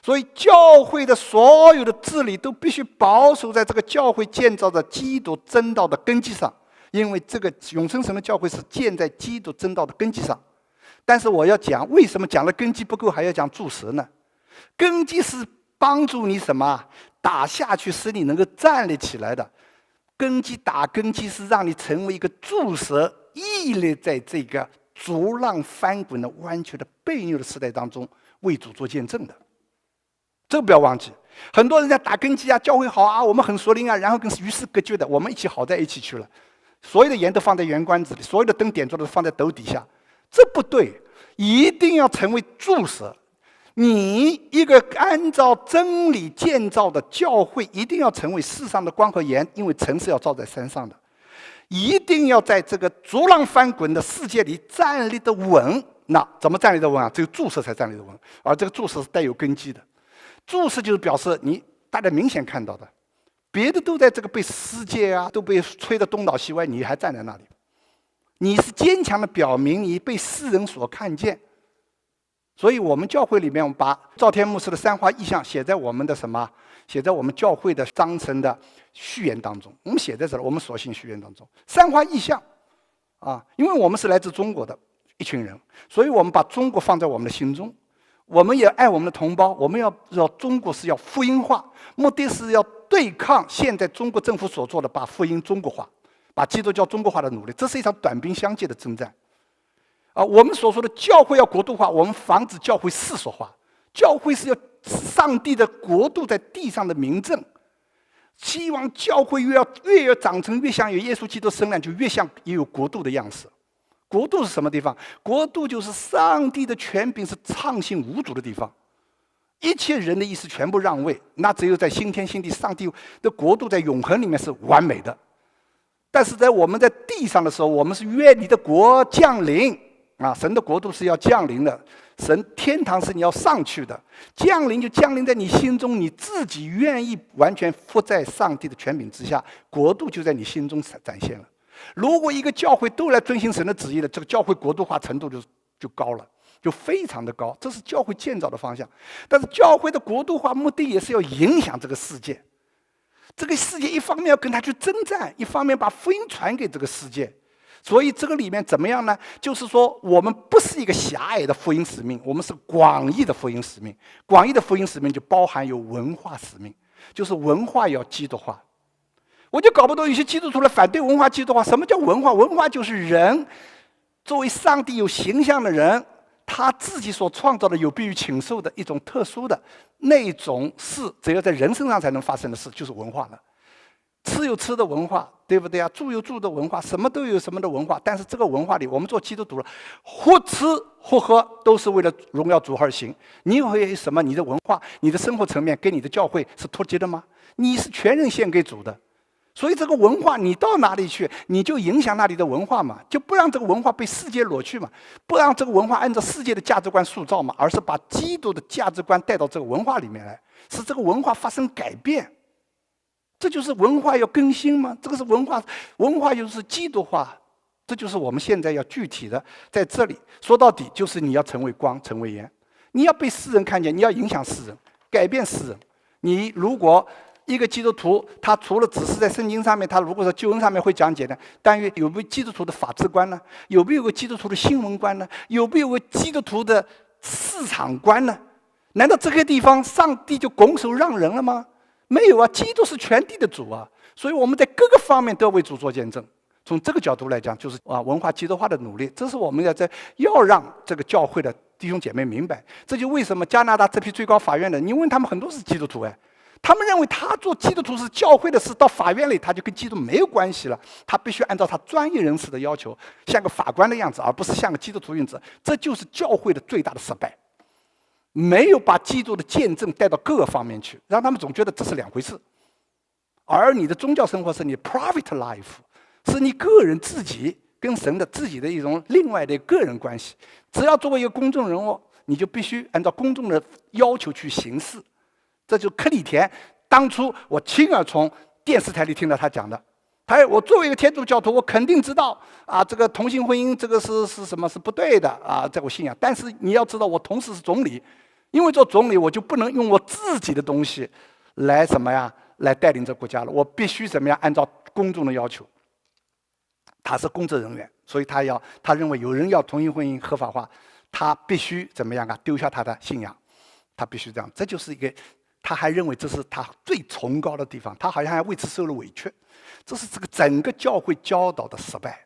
所以教会的所有的治理都必须保守在这个教会建造的基督真道的根基上，因为这个永生神的教会是建在基督真道的根基上。但是我要讲，为什么讲了根基不够，还要讲柱石呢？根基是帮助你什么？打下去，使你能够站立起来的。根基打根基是让你成为一个柱石，屹立在这个逐浪翻滚的弯曲的悖谬的时代当中，为主做见证的。这个不要忘记，很多人在打根基啊，教会好啊，我们很属灵啊，然后跟与世隔绝的，我们一起好在一起去了。所有的盐都放在圆罐子里，所有的灯点着的放在斗底下，这不对，一定要成为柱石。你一个按照真理建造的教会，一定要成为世上的光和盐，因为城是要造在山上的，一定要在这个逐浪翻滚的世界里站立的稳。那怎么站立的稳啊？只有柱石才站立的稳，而这个柱石是带有根基的。柱石就是表示你大家明显看到的，别的都在这个被世界啊都被吹得东倒西歪，你还站在那里，你是坚强的表明你被世人所看见。所以我们教会里面，我们把赵天牧师的三花意象写在我们的什么？写在我们教会的章程的序言当中。我们写在这儿，我们所信序言当中，三花意象啊，因为我们是来自中国的一群人，所以我们把中国放在我们的心中。我们也爱我们的同胞，我们要中国是要福音化，目的是要对抗现在中国政府所做的把福音中国化、把基督教中国化的努力。这是一场短兵相接的征战。我们所说的教会要国度化，我们防止教会世俗化。教会是要上帝的国度在地上的民政，希望教会越要长成，越像有耶稣基督生量，就越像也有国度的样式。国度是什么地方？国度就是上帝的权柄是畅行无阻的地方，一切人的意思全部让位，那只有在新天新地，上帝的国度在永恒里面是完美的。但是在我们在地上的时候，我们是愿你的国降临啊！神的国度是要降临的，天堂是你要上去的，降临就降临在你心中，你自己愿意完全服在上帝的权柄之下，国度就在你心中展现了。如果一个教会都来遵行神的旨意了，这个教会国度化程度就高了，就非常的高，这是教会建造的方向。但是教会的国度化目的也是要影响这个世界，这个世界一方面要跟他去征战，一方面把福音传给这个世界。所以这个里面怎么样呢？就是说我们不是一个狭隘的福音使命，我们是广义的福音使命。广义的福音使命就包含有文化使命，就是文化要基督化。我就搞不懂有些基督徒来反对文化基督化。什么叫文化？文化就是人作为上帝有形象的人，他自己所创造的有别于禽兽的一种特殊的那种事，只有在人身上才能发生的事，就是文化了。吃有吃的文化，对不对啊？住有住的文化，什么都有什么的文化。但是这个文化里，我们做基督徒了，或吃或喝都是为了荣耀主而行。你有什么？你的文化、你的生活层面跟你的教会是脱节的吗？你是全人献给主的。所以这个文化你到哪里去，你就影响那里的文化嘛，就不让这个文化被世界裸去嘛，不让这个文化按照世界的价值观塑造嘛，而是把基督的价值观带到这个文化里面来，使这个文化发生改变。这就是文化要更新吗？这个是文化，文化又是基督化，这就是我们现在要具体的在这里说到底，就是你要成为光，成为盐，你要被世人看见，你要影响世人，改变世人。你如果一个基督徒，他除了只是在圣经上面，他如果说救恩上面会讲解呢，但愿有没有基督徒的法治观呢？有没有个基督徒的新闻观呢？有没有个基督徒的市场观呢？难道这个地方上帝就拱手让人了吗？没有啊，基督是全地的主啊，所以我们在各个方面都要为主做见证。从这个角度来讲，就是文化基督化的努力，这是我们要让这个教会的弟兄姐妹明白。这就为什么加拿大这批最高法院的，你问他们很多是基督徒哎，他们认为他做基督徒是教会的事，到法院里他就跟基督没有关系了，他必须按照他专业人士的要求，像个法官的样子，而不是像个基督徒样子。这就是教会的最大的失败。没有把基督的见证带到各个方面去，让他们总觉得这是两回事。而你的宗教生活是你 private life， 是你个人自己跟神的自己的一种另外的个人关系。只要作为一个公众人物，你就必须按照公众的要求去行事。这就是克里田当初我亲耳从电视台里听到他讲的。我作为一个天主教徒，我肯定知道啊，这个同性婚姻这个是什么是不对的啊，在我信仰。但是你要知道，我同时是总理，因为做总理，我就不能用我自己的东西来什么呀？来带领这国家了。我必须怎么样？按照公众的要求。他是公职人员，所以他认为有人要同性婚姻合法化，他必须怎么样啊？丢下他的信仰，他必须这样。这就是一个，他还认为这是他最崇高的地方，他好像还为此受了委屈。这是这个整个教会教导的失败。